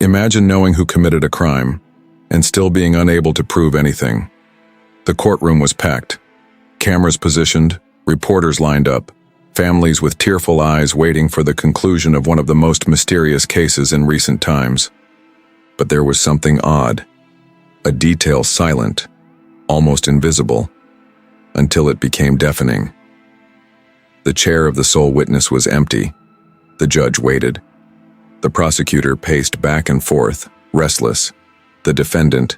Imagine knowing who committed a crime and still being unable to prove anything. The courtroom was packed. Cameras positioned, reporters lined up, families with tearful eyes waiting for the conclusion of one of the most mysterious cases in recent times. But there was something odd, a detail silent, almost invisible, until it became deafening. The chair of the sole witness was empty. The judge waited. The prosecutor paced back and forth, restless. The defendant,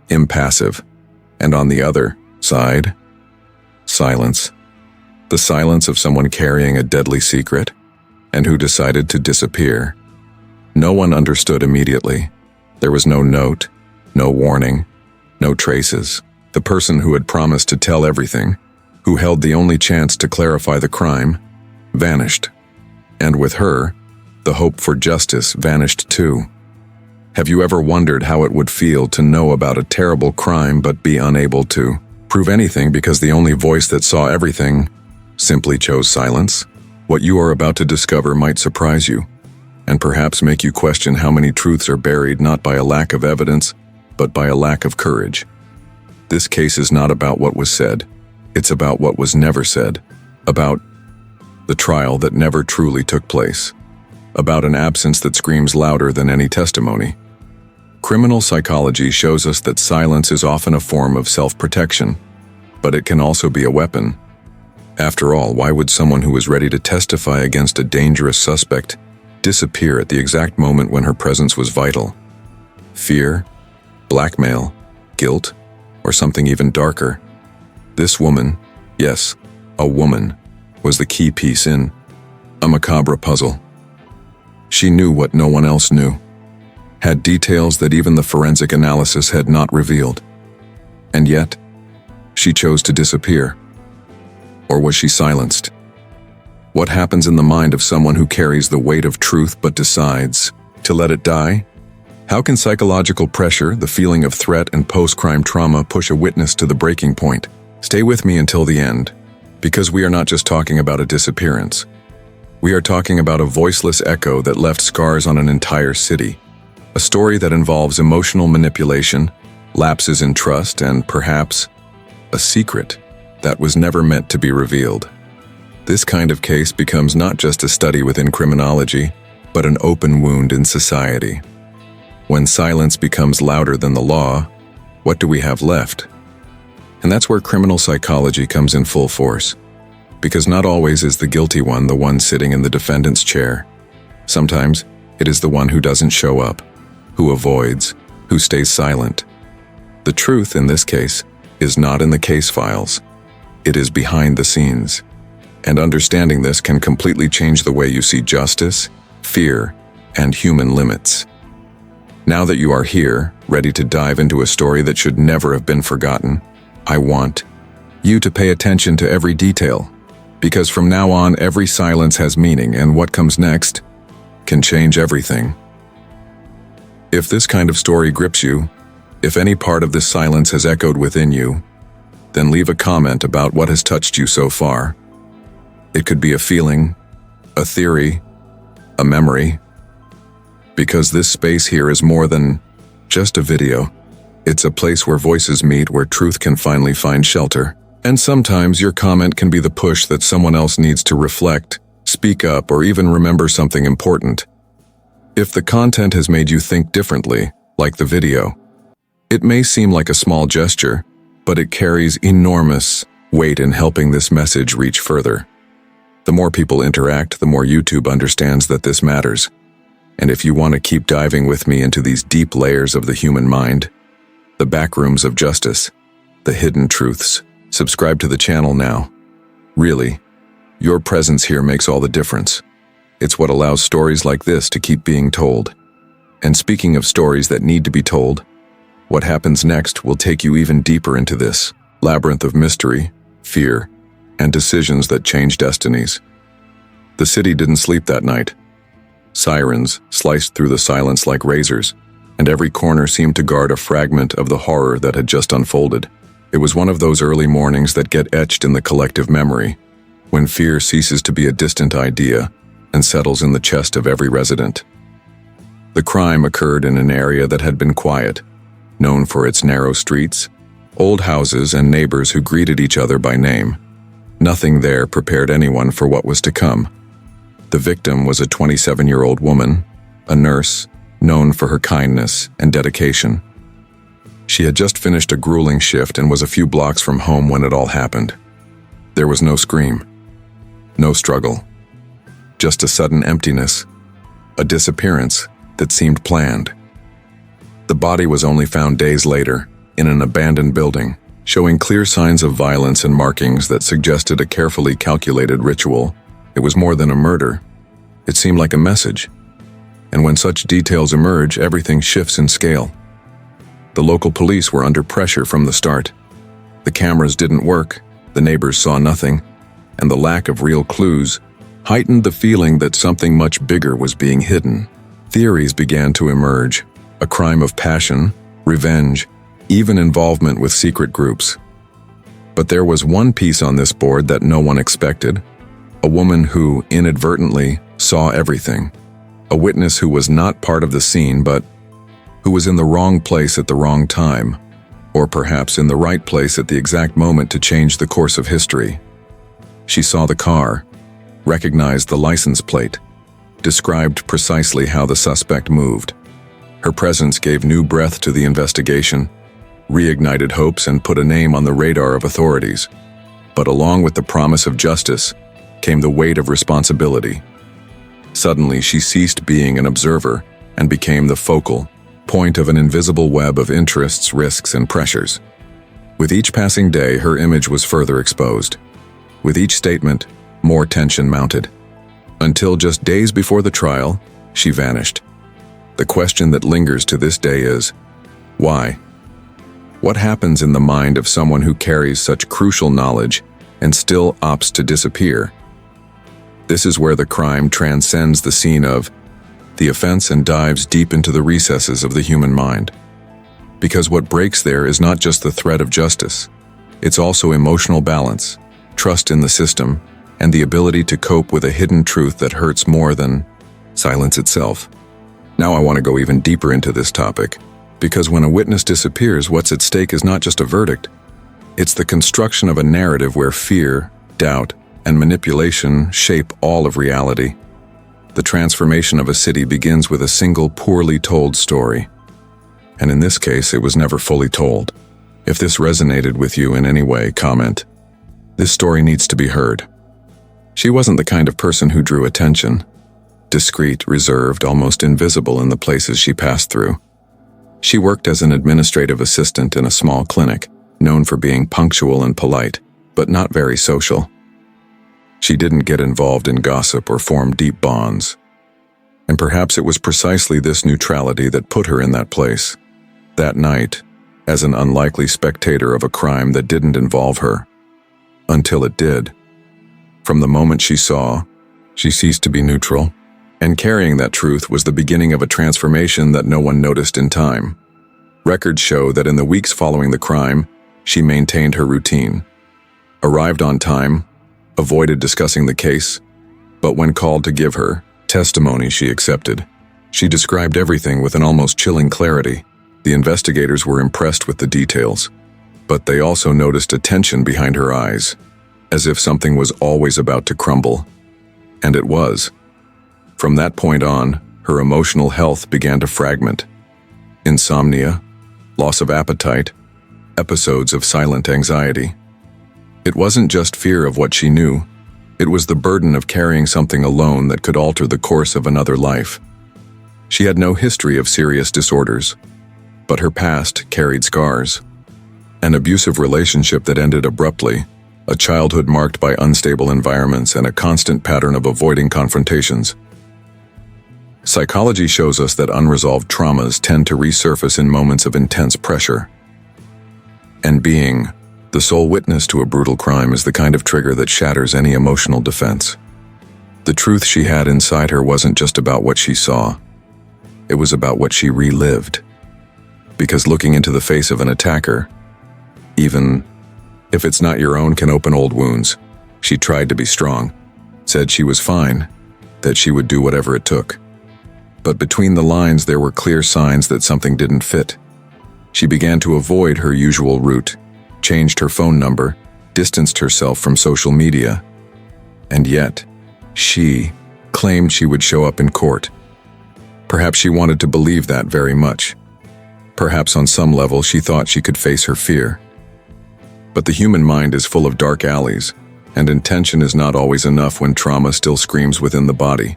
impassive. And on the other side, silence. The silence of someone carrying a deadly secret, and who decided to disappear. No one understood immediately. There was no note, no warning, no traces. The person who had promised to tell everything, who held the only chance to clarify the crime, vanished. And with her, the hope for justice vanished too. Have you ever wondered how it would feel to know about a terrible crime but be unable to prove anything because the only voice that saw everything simply chose silence? What you are about to discover might surprise you, and perhaps make you question how many truths are buried not by a lack of evidence, but by a lack of courage. This case is not about what was said. It's about what was never said. About the trial that never truly took place. About an absence that screams louder than any testimony. Criminal psychology shows us that silence is often a form of self-protection, but it can also be a weapon. After all, why would someone who is ready to testify against a dangerous suspect disappear at the exact moment when her presence was vital? Fear? Blackmail? Guilt? Or something even darker? This woman, yes, a woman, was the key piece in a macabre puzzle. She knew what no one else knew, had details that even the forensic analysis had not revealed. And yet, she chose to disappear. Or was she silenced? What happens in the mind of someone who carries the weight of truth but decides to let it die? How can psychological pressure, the feeling of threat and post-crime trauma push a witness to the breaking point? Stay with me until the end, because we are not just talking about a disappearance. We are talking about a voiceless echo that left scars on an entire city. A story that involves emotional manipulation, lapses in trust, and perhaps a secret that was never meant to be revealed. This kind of case becomes not just a study within criminology, but an open wound in society. When silence becomes louder than the law, what do we have left? And that's where criminal psychology comes in full force. Because not always is the guilty one the one sitting in the defendant's chair. Sometimes it is the one who doesn't show up, who avoids, who stays silent. The truth in this case is not in the case files. It is behind the scenes. And understanding this can completely change the way you see justice, fear, and human limits. Now that you are here, ready to dive into a story that should never have been forgotten, I want you to pay attention to every detail. Because from now on, every silence has meaning, and what comes next can change everything. If this kind of story grips you, if any part of this silence has echoed within you, then leave a comment about what has touched you so far. It could be a feeling, a theory, a memory. Because this space here is more than just a video. It's a place where voices meet, where truth can finally find shelter. And sometimes your comment can be the push that someone else needs to reflect, speak up, or even remember something important. If the content has made you think differently, like the video, it may seem like a small gesture, but it carries enormous weight in helping this message reach further. The more people interact, the more YouTube understands that this matters. And if you want to keep diving with me into these deep layers of the human mind, the backrooms of justice, the hidden truths, subscribe to the channel now. Really, your presence here makes all the difference. It's what allows stories like this to keep being told. And speaking of stories that need to be told, what happens next will take you even deeper into this labyrinth of mystery, fear, and decisions that change destinies. The city didn't sleep that night. Sirens sliced through the silence like razors, and every corner seemed to guard a fragment of the horror that had just unfolded. It was one of those early mornings that get etched in the collective memory, when fear ceases to be a distant idea and settles in the chest of every resident. The crime occurred in an area that had been quiet, known for its narrow streets, old houses, and neighbors who greeted each other by name. Nothing there prepared anyone for what was to come. The victim was a 27-year-old woman, a nurse, known for her kindness and dedication. She had just finished a grueling shift and was a few blocks from home when it all happened. There was no scream, no struggle, just a sudden emptiness, a disappearance that seemed planned. The body was only found days later, in an abandoned building, showing clear signs of violence and markings that suggested a carefully calculated ritual. It was more than a murder. It seemed like a message. And when such details emerge, everything shifts in scale. The local police were under pressure from the start. The cameras didn't work, the neighbors saw nothing, and the lack of real clues heightened the feeling that something much bigger was being hidden. Theories began to emerge: a crime of passion, revenge, even involvement with secret groups. But there was one piece on this board that no one expected: a woman who inadvertently saw everything. A witness who was not part of the scene, but who was in the wrong place at the wrong time, or perhaps in the right place at the exact moment to change the course of history. She saw the car, recognized the license plate, described precisely how the suspect moved. Her presence gave new breath to the investigation, reignited hopes, and put a name on the radar of authorities. But along with the promise of justice came the weight of responsibility. Suddenly, she ceased being an observer and became the focal point of an invisible web of interests, risks, and pressures. With each passing day, her image was further exposed. With each statement, more tension mounted. Until just days before the trial, she vanished. The question that lingers to this day is, why? What happens in the mind of someone who carries such crucial knowledge and still opts to disappear? This is where the crime transcends the scene of the offense and dives deep into the recesses of the human mind. Because what breaks there is not just the threat of justice, it's also emotional balance, trust in the system, and the ability to cope with a hidden truth that hurts more than silence itself. Now I want to go even deeper into this topic, because when a witness disappears, what's at stake is not just a verdict. It's the construction of a narrative where fear, doubt, and manipulation shape all of reality. The transformation of a city begins with a single poorly told story. And in this case, it was never fully told. If this resonated with you in any way, comment. This story needs to be heard. She wasn't the kind of person who drew attention. Discreet, reserved, almost invisible in the places she passed through. She worked as an administrative assistant in a small clinic, known for being punctual and polite, but not very social. She didn't get involved in gossip or form deep bonds. And perhaps it was precisely this neutrality that put her in that place. That night, as an unlikely spectator of a crime that didn't involve her. Until it did. From the moment she saw, she ceased to be neutral. And carrying that truth was the beginning of a transformation that no one noticed in time. Records show that in the weeks following the crime, she maintained her routine. Arrived on time, avoided discussing the case, but when called to give her testimony, she accepted. She described everything with an almost chilling clarity. The investigators were impressed with the details, but they also noticed a tension behind her eyes, as if something was always about to crumble. And it was. From that point on, her emotional health began to fragment. Insomnia, loss of appetite, episodes of silent anxiety. It wasn't just fear of what she knew, it was the burden of carrying something alone that could alter the course of another life. She had no history of serious disorders, but her past carried scars. An abusive relationship that ended abruptly, a childhood marked by unstable environments, and a constant pattern of avoiding confrontations. Psychology shows us that unresolved traumas tend to resurface in moments of intense pressure. And being the sole witness to a brutal crime is the kind of trigger that shatters any emotional defense. The truth she had inside her wasn't just about what she saw. It was about what she relived. Because looking into the face of an attacker, even if it's not your own, can open old wounds. She tried to be strong, said she was fine, that she would do whatever it took. But between the lines there were clear signs that something didn't fit. She began to avoid her usual route, changed her phone number, distanced herself from social media. And yet, she claimed she would show up in court. Perhaps she wanted to believe that very much. Perhaps on some level she thought she could face her fear. But the human mind is full of dark alleys, and intention is not always enough when trauma still screams within the body.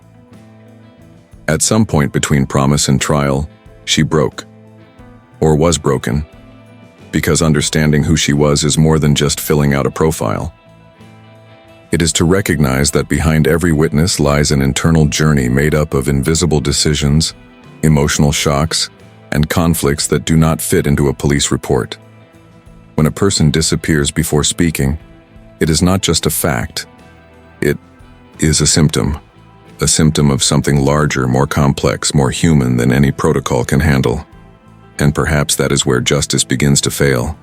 At some point between promise and trial, she broke. Or was broken. Because understanding who she was is more than just filling out a profile. It is to recognize that behind every witness lies an internal journey made up of invisible decisions, emotional shocks, and conflicts that do not fit into a police report. When a person disappears before speaking, it is not just a fact. It is a symptom of something larger, more complex, more human than any protocol can handle. And perhaps that is where justice begins to fail.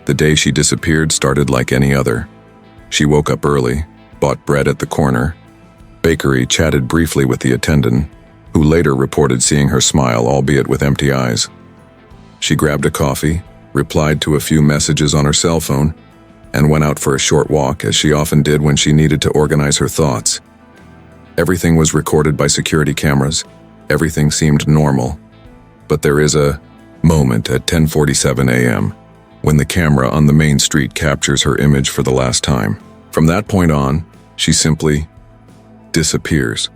The day she disappeared started like any other. She woke up early, bought bread at the corner bakery, chatted briefly with the attendant, who later reported seeing her smile, albeit with empty eyes. She grabbed a coffee, replied to a few messages on her cell phone, and went out for a short walk, as she often did when she needed to organize her thoughts. Everything was recorded by security cameras. Everything seemed normal. But there is a moment at 10:47 a.m. when the camera on the main street captures her image for the last time. From that point on, she simply disappears.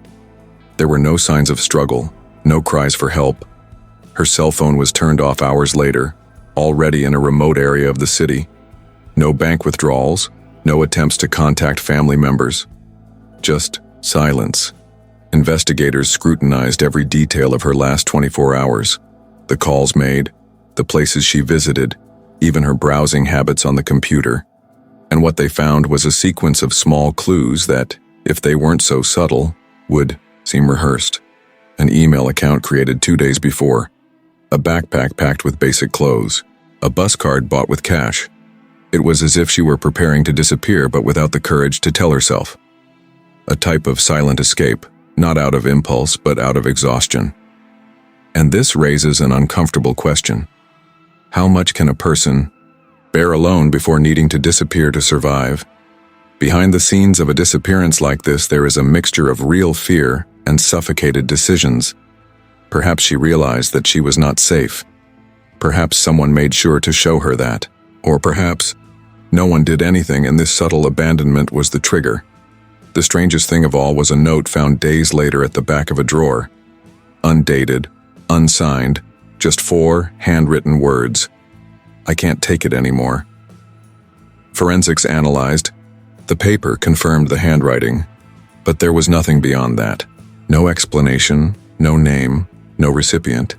There were no signs of struggle, no cries for help. Her cell phone was turned off hours later, already in a remote area of the city. No bank withdrawals, no attempts to contact family members. Just silence. Investigators scrutinized every detail of her last 24 hours. The calls made, the places she visited, even her browsing habits on the computer. And what they found was a sequence of small clues that, if they weren't so subtle, would seem rehearsed. An email account created 2 days before. A backpack packed with basic clothes. A bus card bought with cash. It was as if she were preparing to disappear but without the courage to tell herself. A type of silent escape, not out of impulse but out of exhaustion. And this raises an uncomfortable question. How much can a person bear alone before needing to disappear to survive? Behind the scenes of a disappearance like this, there is a mixture of real fear and suffocated decisions. Perhaps she realized that she was not safe. Perhaps someone made sure to show her that. Or perhaps no one did anything and this subtle abandonment was the trigger. The strangest thing of all was a note found days later at the back of a drawer. Undated, unsigned, just 4 handwritten words. I can't take it anymore. Forensics analyzed. The paper confirmed the handwriting, but there was nothing beyond that. No explanation, no name, no recipient.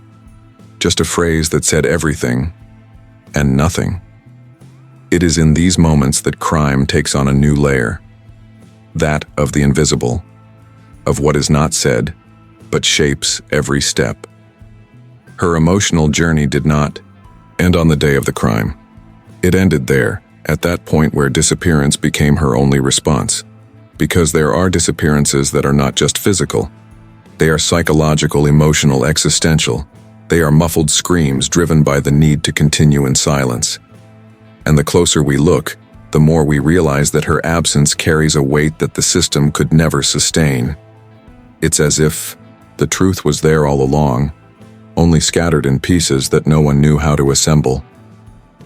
Just a phrase that said everything and nothing. It is in these moments that crime takes on a new layer. That of the invisible, of what is not said, but shapes every step. Her emotional journey did not end on the day of the crime. It ended there, at that point where disappearance became her only response. Because there are disappearances that are not just physical. They are psychological, emotional, existential. They are muffled screams driven by the need to continue in silence. And the closer we look, the more we realize that her absence carries a weight that the system could never sustain. It's as if the truth was there all along, only scattered in pieces that no one knew how to assemble.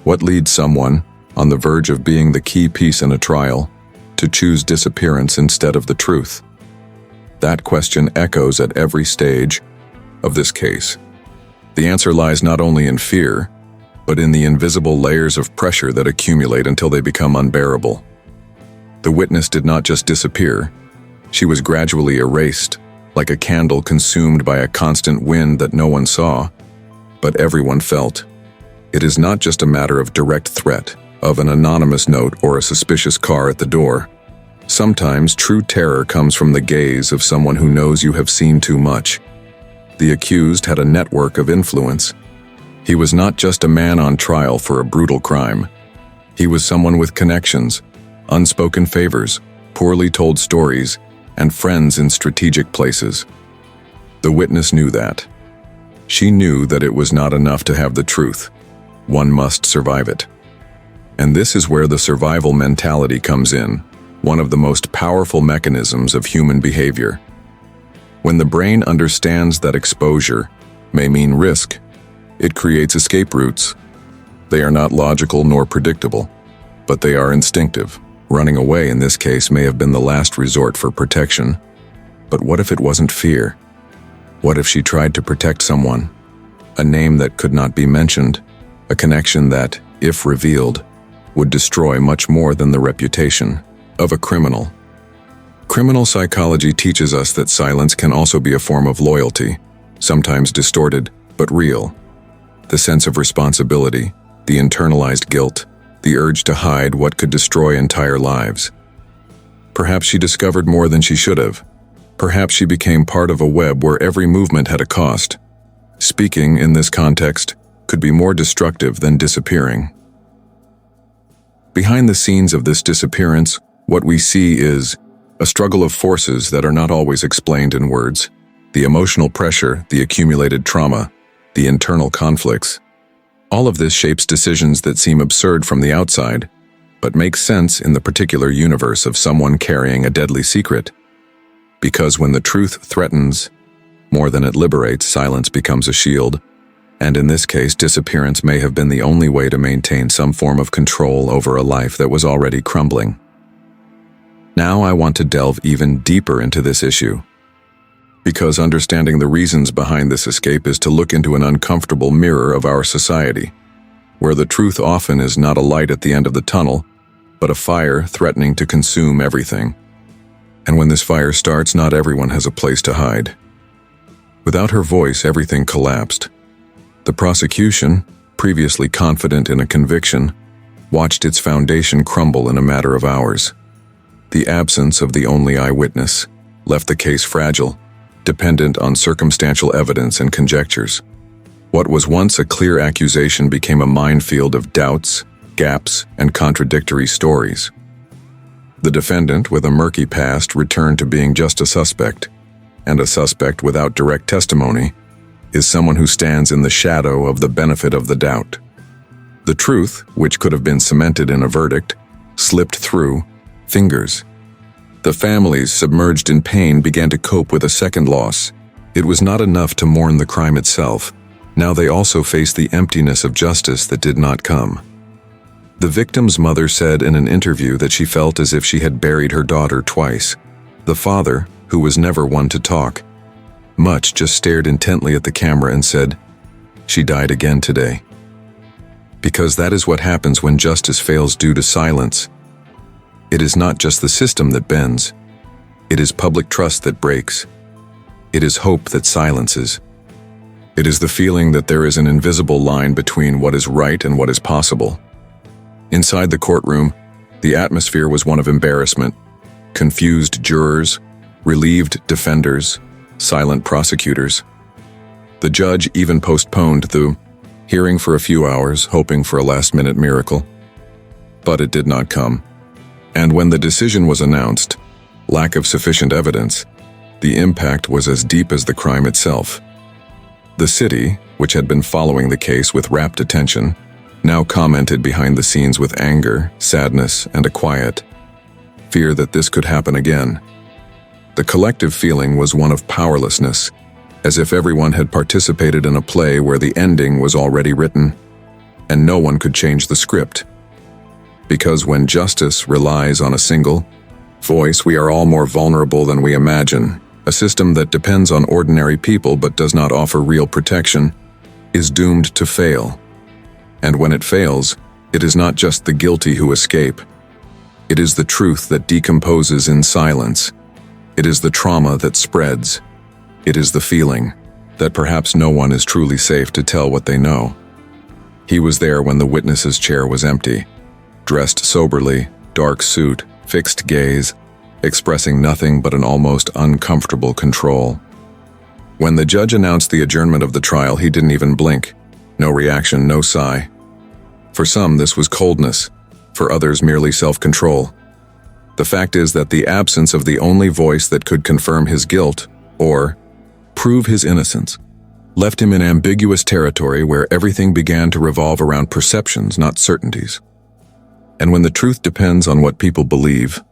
What leads someone, on the verge of being the key piece in a trial, to choose disappearance instead of the truth? That question echoes at every stage of this case. The answer lies not only in fear, but in the invisible layers of pressure that accumulate until they become unbearable. The witness did not just disappear. She was gradually erased, like a candle consumed by a constant wind that no one saw, but everyone felt. It is not just a matter of direct threat, of an anonymous note or a suspicious car at the door. Sometimes true terror comes from the gaze of someone who knows you have seen too much. The accused had a network of influence. He was not just a man on trial for a brutal crime. He was someone with connections, unspoken favors, poorly told stories, and friends in strategic places. The witness knew that. She knew that it was not enough to have the truth. One must survive it. And this is where the survival mentality comes in, one of the most powerful mechanisms of human behavior. When the brain understands that exposure may mean risk, it creates escape routes. They are not logical nor predictable, but they are instinctive. Running away in this case may have been the last resort for protection. But what if it wasn't fear? What if she tried to protect someone? A name that could not be mentioned, a connection that, if revealed, would destroy much more than the reputation of a criminal. Criminal psychology teaches us that silence can also be a form of loyalty, sometimes distorted, but real. The sense of responsibility, the internalized guilt, the urge to hide what could destroy entire lives. Perhaps she discovered more than she should have. Perhaps she became part of a web where every movement had a cost. Speaking in this context could be more destructive than disappearing. Behind the scenes of this disappearance, what we see is a struggle of forces that are not always explained in words. The emotional pressure, the accumulated trauma, the internal conflicts. All of this shapes decisions that seem absurd from the outside, but make sense in the particular universe of someone carrying a deadly secret. Because when the truth threatens, more than it liberates, silence becomes a shield, and in this case, disappearance may have been the only way to maintain some form of control over a life that was already crumbling. Now I want to delve even deeper into this issue, because understanding the reasons behind this escape is to look into an uncomfortable mirror of our society, where the truth often is not a light at the end of the tunnel, but a fire threatening to consume everything. And when this fire starts, not everyone has a place to hide. Without her voice, everything collapsed. The prosecution, previously confident in a conviction, watched its foundation crumble in a matter of hours. The absence of the only eyewitness left the case fragile, dependent on circumstantial evidence and conjectures. What was once a clear accusation became a minefield of doubts, gaps, and contradictory stories. The defendant, with a murky past, returned to being just a suspect, and a suspect without direct testimony is someone who stands in the shadow of the benefit of the doubt. The truth, which could have been cemented in a verdict, slipped through fingers. The families, submerged in pain, began to cope with a second loss. It was not enough to mourn the crime itself. Now they also faced the emptiness of justice that did not come. The victim's mother said in an interview that she felt as if she had buried her daughter twice. The father, who was never one to talk much, just stared intently at the camera and said, "She died again today." Because that is what happens when justice fails due to silence. It is not just the system that bends. It is public trust that breaks. It is hope that silences. It is the feeling that there is an invisible line between what is right and what is possible. Inside the courtroom, the atmosphere was one of embarrassment. Confused jurors, relieved defenders, silent prosecutors. The judge even postponed the hearing for a few hours, hoping for a last-minute miracle. But it did not come. And when the decision was announced, lack of sufficient evidence, the impact was as deep as the crime itself. The city, which had been following the case with rapt attention, now commented behind the scenes with anger, sadness, and a quiet fear that this could happen again. The collective feeling was one of powerlessness, as if everyone had participated in a play where the ending was already written, and no one could change the script. Because when justice relies on a single voice, we are all more vulnerable than we imagine. A system that depends on ordinary people but does not offer real protection is doomed to fail. And when it fails, it is not just the guilty who escape. It is the truth that decomposes in silence. It is the trauma that spreads. It is the feeling that perhaps no one is truly safe to tell what they know. He was there when the witness's chair was empty, dressed soberly, dark suit, fixed gaze, expressing nothing but an almost uncomfortable control. When the judge announced the adjournment of the trial, he didn't even blink. No reaction, no sigh. For some, this was coldness. For others, merely self-control. The fact is that the absence of the only voice that could confirm his guilt, or prove his innocence, left him in ambiguous territory where everything began to revolve around perceptions, not certainties. And when the truth depends on what people believe,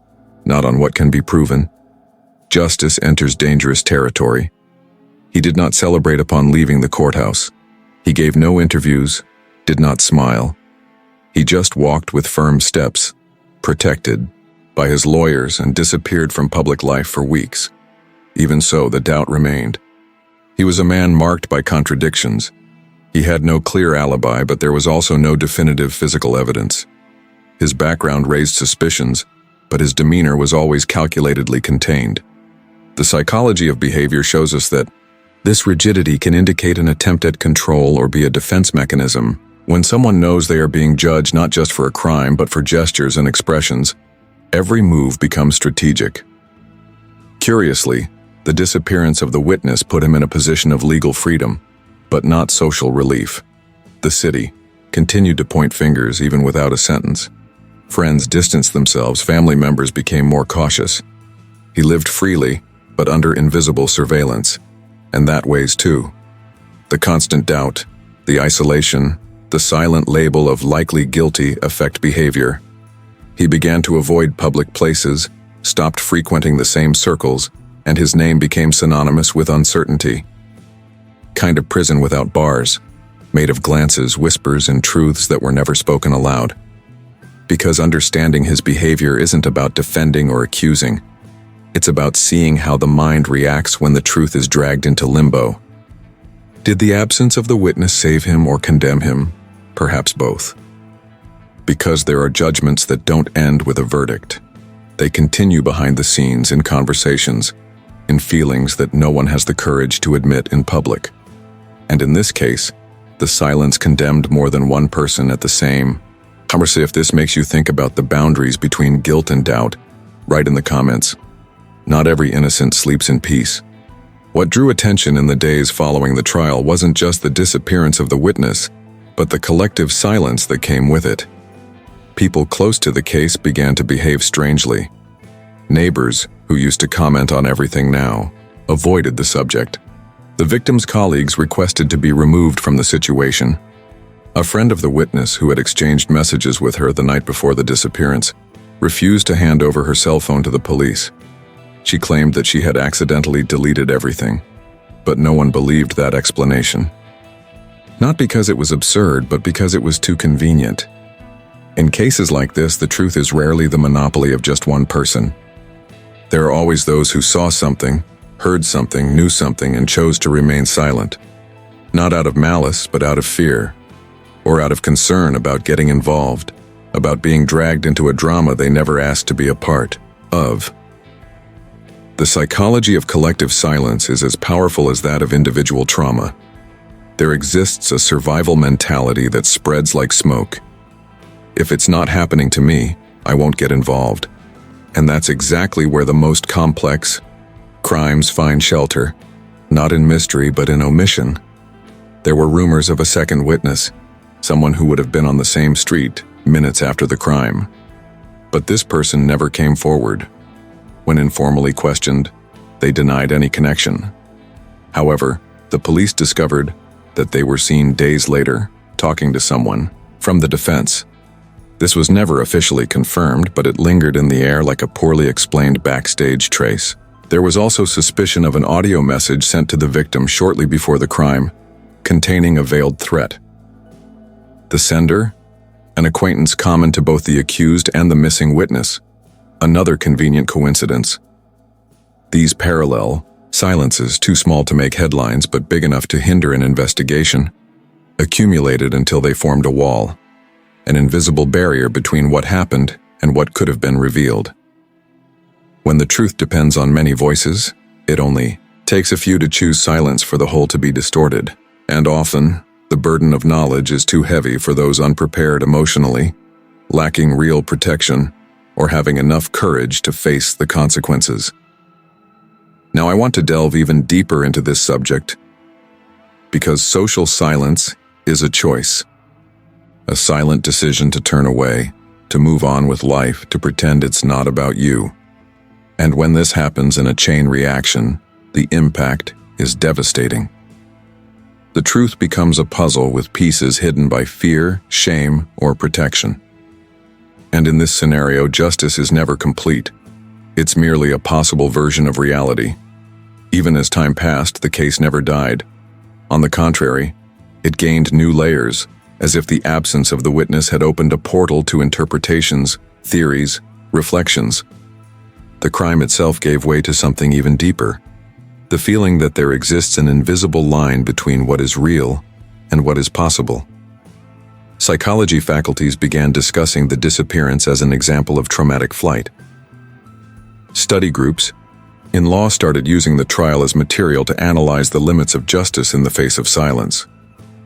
not on what can be proven, justice enters dangerous territory. He did not celebrate upon leaving the courthouse. He gave no interviews, did not smile. He just walked with firm steps, protected by his lawyers, and disappeared from public life for weeks. Even so, the doubt remained. He was a man marked by contradictions. He had no clear alibi, but there was also no definitive physical evidence. His background raised suspicions, but his demeanor was always calculatedly contained. The psychology of behavior shows us that this rigidity can indicate an attempt at control or be a defense mechanism. When someone knows they are being judged not just for a crime but for gestures and expressions, every move becomes strategic. Curiously, the disappearance of the witness put him in a position of legal freedom, but not social relief. The city continued to point fingers even without a sentence. Friends distanced themselves, family members became more cautious. He lived freely, but under invisible surveillance. And that weighs too. The constant doubt, the isolation, the silent label of likely guilty affect behavior. He began to avoid public places, stopped frequenting the same circles, and his name became synonymous with uncertainty. Kind of prison without bars, made of glances, whispers, and truths that were never spoken aloud. Because understanding his behavior isn't about defending or accusing. It's about seeing how the mind reacts when the truth is dragged into limbo. Did the absence of the witness save him or condemn him? Perhaps both. Because there are judgments that don't end with a verdict. They continue behind the scenes in conversations, in feelings that no one has the courage to admit in public. And in this case, the silence condemned more than one person at the same. Conversely, if this makes you think about the boundaries between guilt and doubt, write in the comments. Not every innocent sleeps in peace. What drew attention in the days following the trial wasn't just the disappearance of the witness, but the collective silence that came with it. People close to the case began to behave strangely. Neighbors, who used to comment on everything now, avoided the subject. The victim's colleagues requested to be removed from the situation. A friend of the witness, who had exchanged messages with her the night before the disappearance, refused to hand over her cell phone to the police. She claimed that she had accidentally deleted everything, but no one believed that explanation. Not because it was absurd, but because it was too convenient. In cases like this, the truth is rarely the monopoly of just one person. There are always those who saw something, heard something, knew something, and chose to remain silent. Not out of malice, but out of fear, or out of concern about getting involved, about being dragged into a drama they never asked to be a part of. The psychology of collective silence is as powerful as that of individual trauma. There exists a survival mentality that spreads like smoke. If it's not happening to me, I won't get involved. And that's exactly where the most complex crimes find shelter, not in mystery but in omission. There were rumors of a second witness, someone who would have been on the same street minutes after the crime. But this person never came forward. When informally questioned, they denied any connection. However, the police discovered that they were seen days later talking to someone from the defense. This was never officially confirmed, but it lingered in the air like a poorly explained backstage trace. There was also suspicion of an audio message sent to the victim shortly before the crime, containing a veiled threat. The sender? An acquaintance common to both the accused and the missing witness. Another convenient coincidence. These parallel silences, too small to make headlines but big enough to hinder an investigation, accumulated until they formed a wall, an invisible barrier between what happened and what could have been revealed. When the truth depends on many voices, it only takes a few to choose silence for the whole to be distorted, and often, the burden of knowledge is too heavy for those unprepared emotionally, lacking real protection, or having enough courage to face the consequences. Now I want to delve even deeper into this subject, because social silence is a choice. A silent decision to turn away, to move on with life, to pretend it's not about you. And when this happens in a chain reaction, the impact is devastating. The truth becomes a puzzle with pieces hidden by fear, shame, or protection. And in this scenario, justice is never complete. It's merely a possible version of reality. Even as time passed, the case never died. On the contrary, it gained new layers, as if the absence of the witness had opened a portal to interpretations, theories, reflections. The crime itself gave way to something even deeper, the feeling that there exists an invisible line between what is real and what is possible. Psychology faculties began discussing the disappearance as an example of traumatic flight. Study groups in law started using the trial as material to analyze the limits of justice in the face of silence.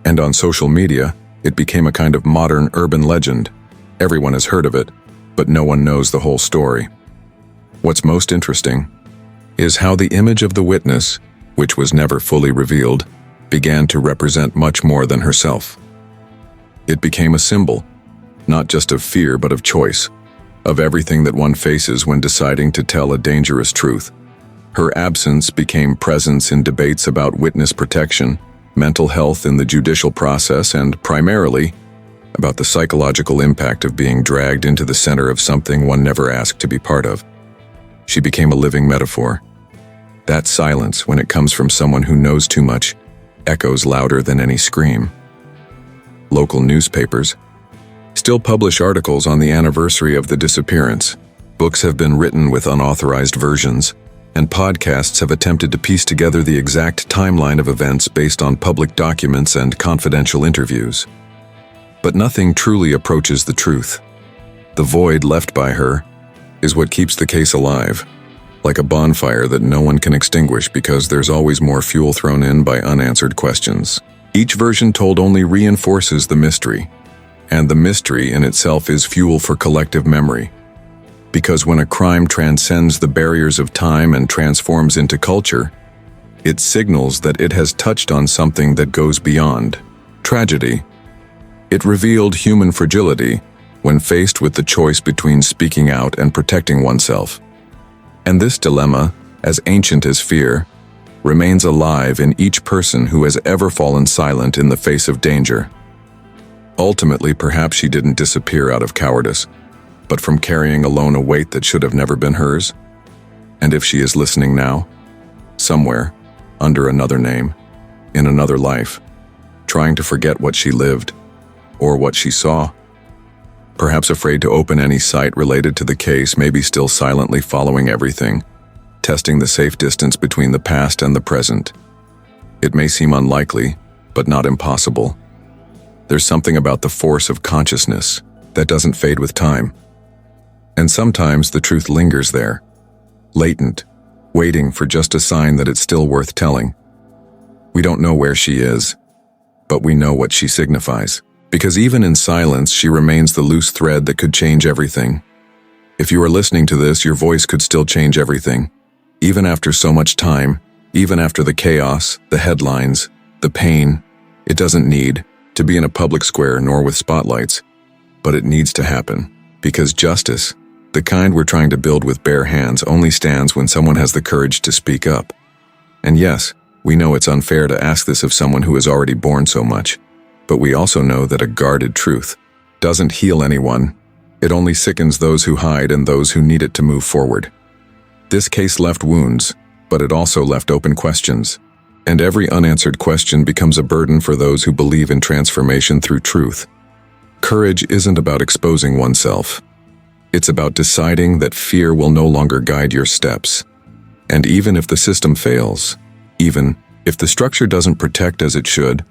And on social media, it became a kind of modern urban legend. Everyone has heard of it, but no one knows the whole story. What's most interesting is how the image of the witness, which was never fully revealed, began to represent much more than herself. It became a symbol, not just of fear but of choice, of everything that one faces when deciding to tell a dangerous truth. Her absence became presence in debates about witness protection, mental health in the judicial process, and primarily about the psychological impact of being dragged into the center of something one never asked to be part of. She became a living metaphor. That silence, when it comes from someone who knows too much, echoes louder than any scream. Local newspapers still publish articles on the anniversary of the disappearance. Books have been written with unauthorized versions, and podcasts have attempted to piece together the exact timeline of events based on public documents and confidential interviews. But nothing truly approaches the truth. The void left by her is what keeps the case alive, like a bonfire that no one can extinguish because there's always more fuel thrown in by unanswered questions. Each version told only reinforces the mystery, and the mystery in itself is fuel for collective memory. Because when a crime transcends the barriers of time and transforms into culture, it signals that it has touched on something that goes beyond tragedy. It revealed human fragility when faced with the choice between speaking out and protecting oneself. And this dilemma, as ancient as fear, remains alive in each person who has ever fallen silent in the face of danger. Ultimately, perhaps she didn't disappear out of cowardice, but from carrying alone a weight that should have never been hers. And if she is listening now, somewhere, under another name, in another life, trying to forget what she lived, or what she saw, perhaps afraid to open any site related to the case, maybe still silently following everything, testing the safe distance between the past and the present. It may seem unlikely, but not impossible. There's something about the force of consciousness that doesn't fade with time. And sometimes the truth lingers there, latent, waiting for just a sign that it's still worth telling. We don't know where she is, but we know what she signifies. Because even in silence, she remains the loose thread that could change everything. If you are listening to this, your voice could still change everything. Even after so much time, even after the chaos, the headlines, the pain, it doesn't need to be in a public square nor with spotlights, but it needs to happen. Because justice, the kind we're trying to build with bare hands, only stands when someone has the courage to speak up. And yes, we know it's unfair to ask this of someone who has already borne so much, but we also know that a guarded truth doesn't heal anyone. It only sickens those who hide and those who need it to move forward. This case left wounds, but it also left open questions. And every unanswered question becomes a burden for those who believe in transformation through truth. Courage isn't about exposing oneself. It's about deciding that fear will no longer guide your steps. And even if the system fails, even if the structure doesn't protect as it should,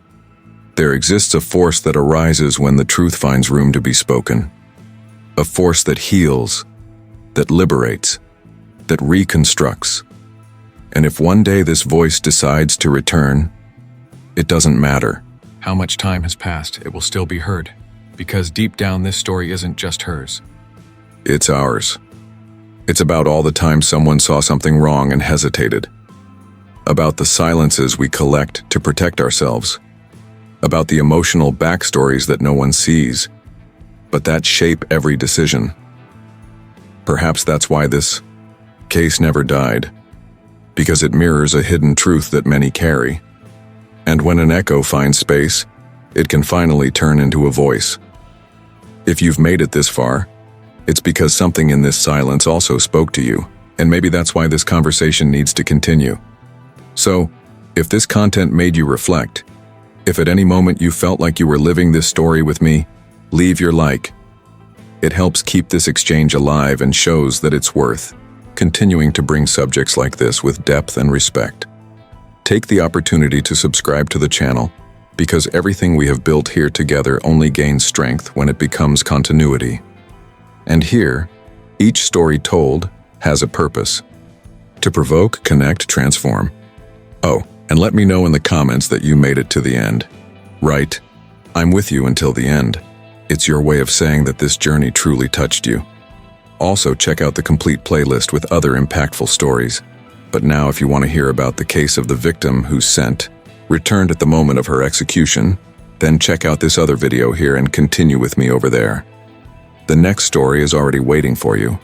there exists a force that arises when the truth finds room to be spoken. A force that heals, that liberates, that reconstructs. And if one day this voice decides to return, it doesn't matter how much time has passed, it will still be heard. Because deep down, this story isn't just hers. It's ours. It's about all the time someone saw something wrong and hesitated. About the silences we collect to protect ourselves. About the emotional backstories that no one sees, but that shape every decision. Perhaps that's why this case never died. because it mirrors a hidden truth that many carry. And when an echo finds space, it can finally turn into a voice. If you've made it this far, it's because something in this silence also spoke to you, and maybe that's why this conversation needs to continue. So, if this content made you reflect, if at any moment you felt like you were living this story with me, leave your like. It helps keep this exchange alive and shows that it's worth continuing to bring subjects like this with depth and respect. Take the opportunity to subscribe to the channel, because everything we have built here together only gains strength when it becomes continuity. And here, each story told has a purpose: to provoke, connect, transform. Oh, and let me know in the comments that you made it to the end. Right, I'm with you until the end. It's your way of saying that this journey truly touched you. Also, check out the complete playlist with other impactful stories. But now, if you want to hear about the case of the victim who sent, returned at the moment of her execution, then check out this other video here and continue with me over there. The next story is already waiting for you,